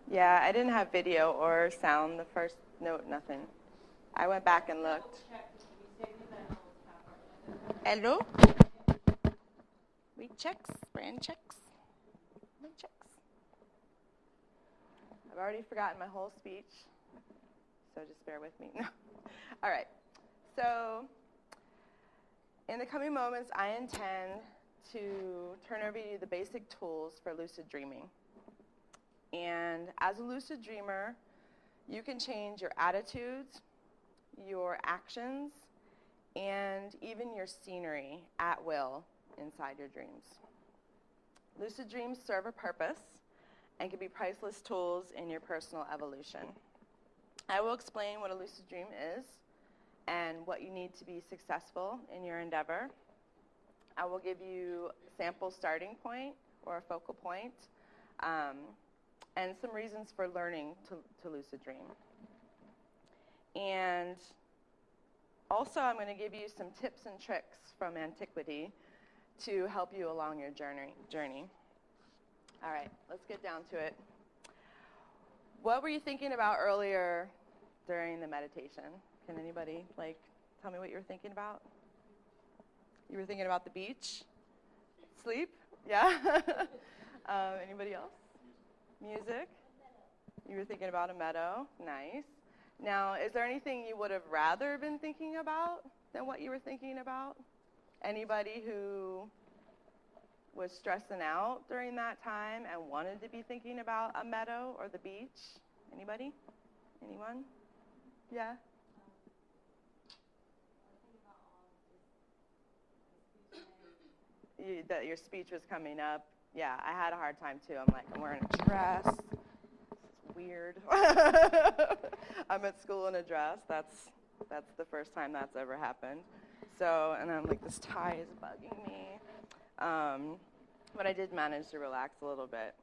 Yeah, I didn't have video or sound the first note, nothing. I went back and looked. Hello? Read checks, brand checks. Read checks. I've already forgotten my whole speech, so just bear with me. All right. So in the coming moments, I intend to turn over you the basic tools for lucid dreaming. And as a lucid dreamer, you can change your attitudes, your actions, and even your scenery at will inside your dreams. Lucid dreams serve a purpose and can be priceless tools in your personal evolution. I will explain what a lucid dream is and what you need to be successful in your endeavor. I will give you a sample starting point or a focal point, and some reasons for learning to lucid dream. And also, I'm going to give you some tips and tricks from antiquity to help you along your journey. All right, let's get down to it. What were you thinking about earlier during the meditation? Can anybody, tell me what you were thinking about? You were thinking about the beach? Sleep? Yeah? Anybody else? Music? You were thinking about a meadow? Nice. Now, is there anything you would have rather been thinking about than what you were thinking about? Anybody who was stressing out during that time and wanted to be thinking about a meadow or the beach? Anybody? Anyone? Yeah? That your speech was coming up. Yeah, I had a hard time too. I'm like, I'm wearing a dress. It's weird. I'm at school in a dress. That's the first time that's ever happened. So, and I'm like, this tie is bugging me. But I did manage to relax a little bit.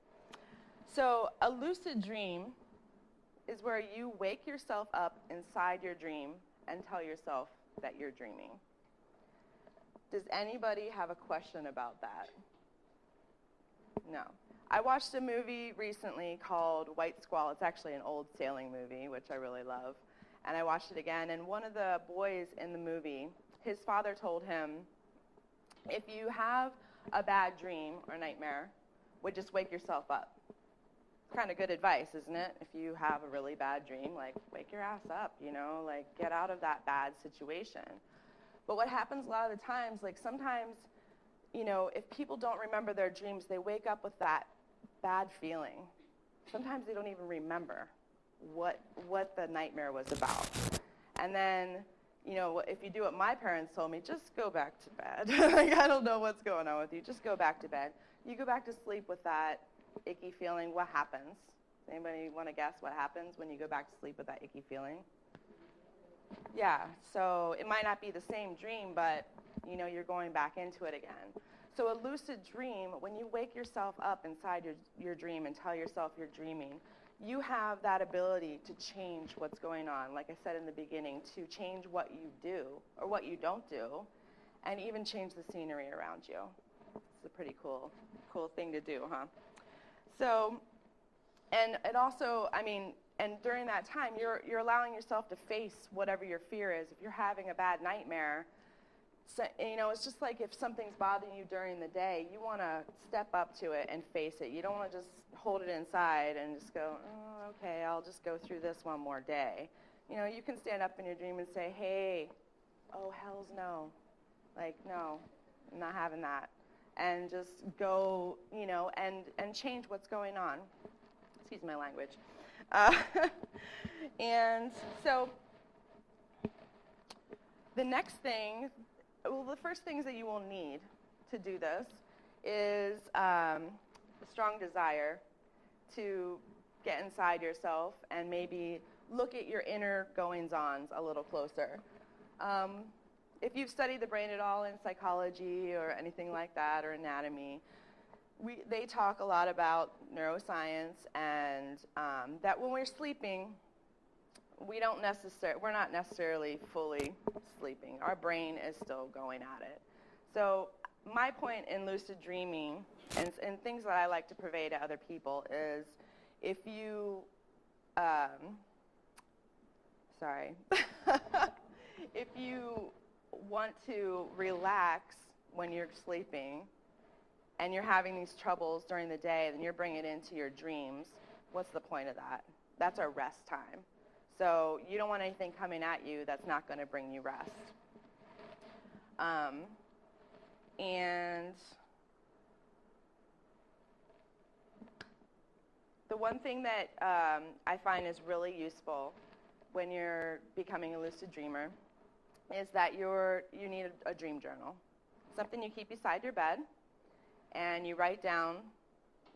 So a lucid dream is where you wake yourself up inside your dream and tell yourself that you're dreaming. Does anybody have a question about that? No. I watched a movie recently called White Squall. It's actually an old sailing movie, which I really love. And I watched it again, and one of the boys in the movie, his father told him, if you have a bad dream or nightmare, would just wake yourself up. It's kind of good advice, isn't it? If you have a really bad dream, wake your ass up, get out of that bad situation. But what happens a lot of the times, sometimes, if people don't remember their dreams, they wake up with that bad feeling. Sometimes they don't even remember what the nightmare was about. And then, if you do what my parents told me, just go back to bed. I don't know what's going on with you. Just go back to bed. You go back to sleep with that icky feeling. What happens? Anybody want to guess what happens when you go back to sleep with that icky feeling? Yeah, so it might not be the same dream, but you're going back into it again. So a lucid dream, when you wake yourself up inside your dream and tell yourself you're dreaming, you have that ability to change what's going on, like I said in the beginning, to change what you do or what you don't do, and even change the scenery around you. It's a pretty cool thing to do, huh? So, and it also, and during that time, you're allowing yourself to face whatever your fear is. If you're having a bad nightmare, so, it's just like if something's bothering you during the day, you want to step up to it and face it. You don't want to just hold it inside and just go, oh, okay, I'll just go through this one more day. You can stand up in your dream and say, hey, oh, hells no. No, I'm not having that. And just go, and change what's going on. Excuse my language. And so the next thing, the first things that you will need to do this is a strong desire to get inside yourself and maybe look at your inner goings-ons a little closer. If you've studied the brain at all in psychology or anything like that or anatomy, they talk a lot about neuroscience and that when we're sleeping, we're not necessarily fully sleeping. Our brain is still going at it. So my point in lucid dreaming and things that I like to convey to other people is if you, if you want to relax when you're sleeping and you're having these troubles during the day, then you're bringing it into your dreams, what's the point of that? That's our rest time. So you don't want anything coming at you that's not going to bring you rest. And the one thing that I find is really useful when you're becoming a lucid dreamer is that you need a dream journal, something you keep beside your bed, and you write down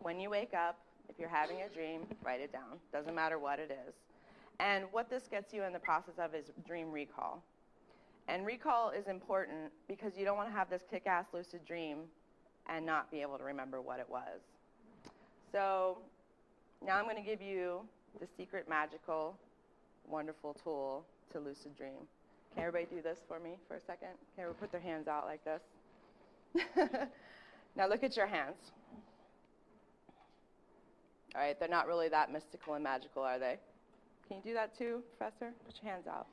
when you wake up. If you're having a dream, write it down. Doesn't matter what it is. And what this gets you in the process of is dream recall. And recall is important because you don't want to have this kick-ass lucid dream and not be able to remember what it was. So now I'm going to give you the secret, magical, wonderful tool to lucid dream. Can everybody do this for me for a second? Can everybody put their hands out like this? Now look at your hands. All right, they're not really that mystical and magical, are they? Can you do that too, Professor? Put your hands out.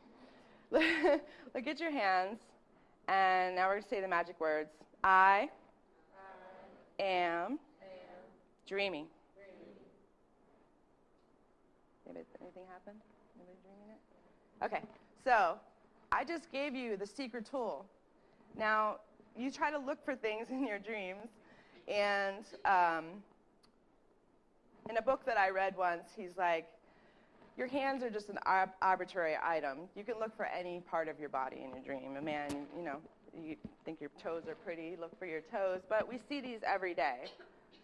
Look at your hands, and now we're going to say the magic words. I am dreaming. Anything happened? Anybody dreaming it? Okay, so I just gave you the secret tool. Now, you try to look for things in your dreams, and in a book that I read once, he's like, your hands are just an arbitrary item. You can look for any part of your body in your dream. A man, you think your toes are pretty, look for your toes, but we see these every day.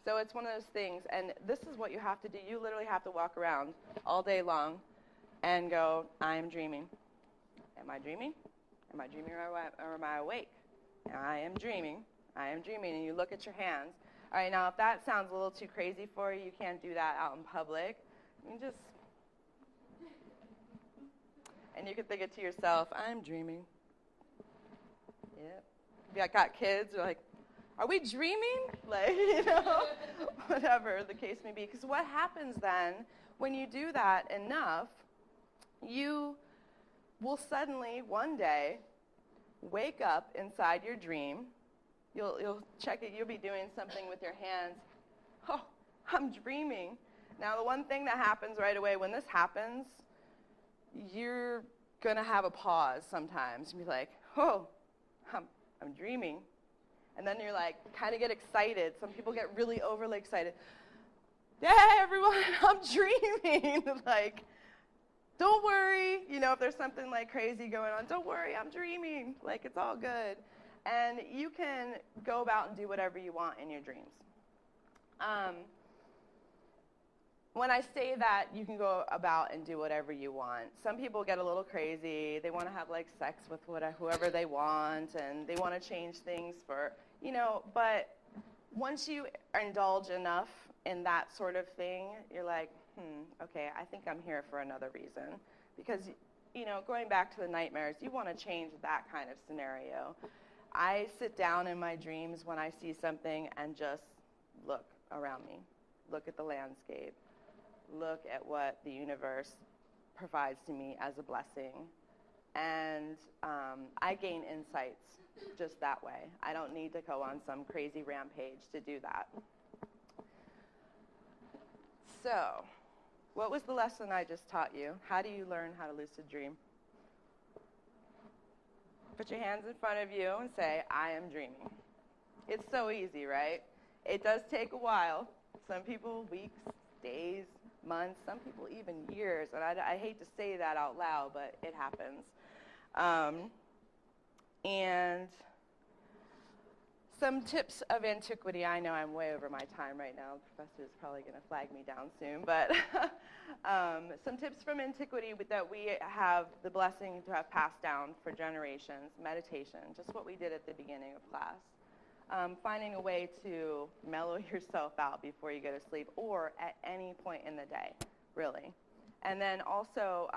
So it's one of those things, and this is what you have to do. You literally have to walk around all day long and go, I am dreaming. Am I dreaming? Am I dreaming or am I awake? I am dreaming. I am dreaming, and you look at your hands. All right, now if that sounds a little too crazy for you, you can't do that out in public. You just, and you can think it to yourself, I'm dreaming. Yep. If you got kids, you're like, are we dreaming? Like, whatever the case may be. Because what happens then, when you do that enough, you will suddenly, one day, wake up inside your dream. You'll check it. You'll be doing something with your hands. Oh, I'm dreaming. Now, the one thing that happens right away when this happens, you're going to have a pause sometimes and be like, oh, I'm dreaming. And then you're like, kind of get excited. Some people get really overly excited. Hey, everyone, I'm dreaming. Like, don't worry. If there's something like crazy going on, don't worry, I'm dreaming. Like, it's all good. And you can go about and do whatever you want in your dreams. When I say that, you can go about and do whatever you want. Some people get a little crazy. They want to have like sex with whoever they want, and they want to change things for, but once you indulge enough in that sort of thing, you're like, okay, I think I'm here for another reason. Because, going back to the nightmares, you want to change that kind of scenario. I sit down in my dreams when I see something and just look around me, look at the landscape, look at what the universe provides to me as a blessing. And I gain insights just that way. I don't need to go on some crazy rampage to do that. So, what was the lesson I just taught you? How do you learn how to lucid dream? Put your hands in front of you and say, I am dreaming. It's so easy, right? It does take a while. Some people, weeks, days, months, some people even years. And I hate to say that out loud, but it happens. And some tips of antiquity. I know I'm way over my time right now. The professor is probably going to flag me down soon. But some tips from antiquity that we have the blessing to have passed down for generations. Meditation, just what we did at the beginning of class. Finding a way to mellow yourself out before you go to sleep or at any point in the day, really. And then also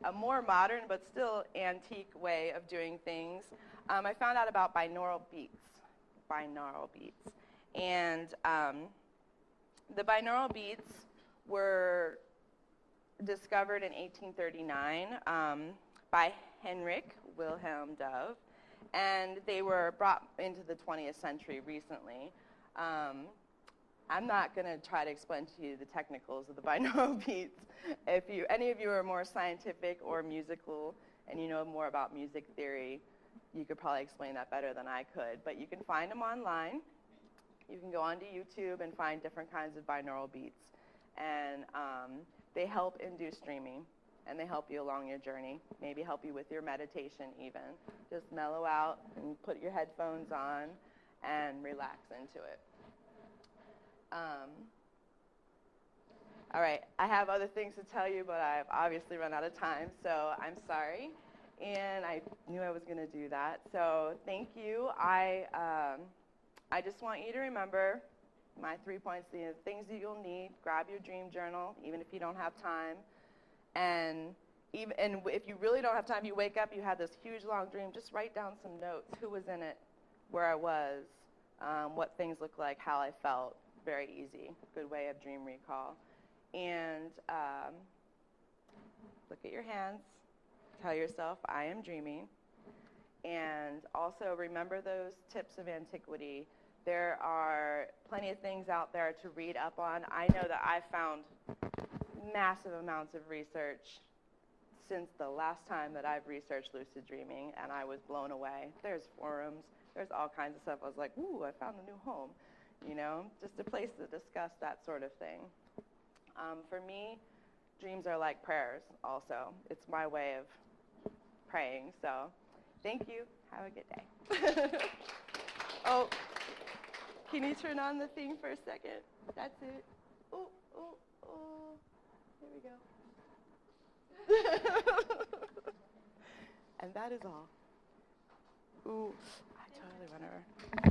a more modern but still antique way of doing things. I found out about binaural beats. And the binaural beats were discovered in 1839 by Henrik Wilhelm Dove, and they were brought into the 20th century recently. I'm not going to try to explain to you the technicals of the binaural beats. If any of you are more scientific or musical and you know more about music theory, you could probably explain that better than I could. But you can find them online. You can go onto YouTube and find different kinds of binaural beats. And they help induce dreaming, and they help you along your journey, maybe help you with your meditation even. Just mellow out and put your headphones on and relax into it. All right, I have other things to tell you, but I've obviously run out of time, so I'm sorry. And I knew I was going to do that. So thank you. I just want you to remember my 3 points, the things that you'll need. Grab your dream journal, even if you don't have time. And if you really don't have time, you wake up, you had this huge, long dream, just write down some notes. Who was in it, where I was, what things looked like, how I felt. Very easy. Good way of dream recall. And look at your hands. Tell yourself, I am dreaming. And also remember those tips of antiquity. There are plenty of things out there to read up on. I know that I've found massive amounts of research since the last time that I've researched lucid dreaming, and I was blown away. There's forums. There's all kinds of stuff. I was like, ooh, I found a new home. You know, just a place to discuss that sort of thing. For me, dreams are like prayers also. It's my way of praying. So thank you. Have a good day. Oh, can you turn on the thing for a second? That's it. Oh, oh, oh. Here we go. And that is all. Ooh, I totally went over.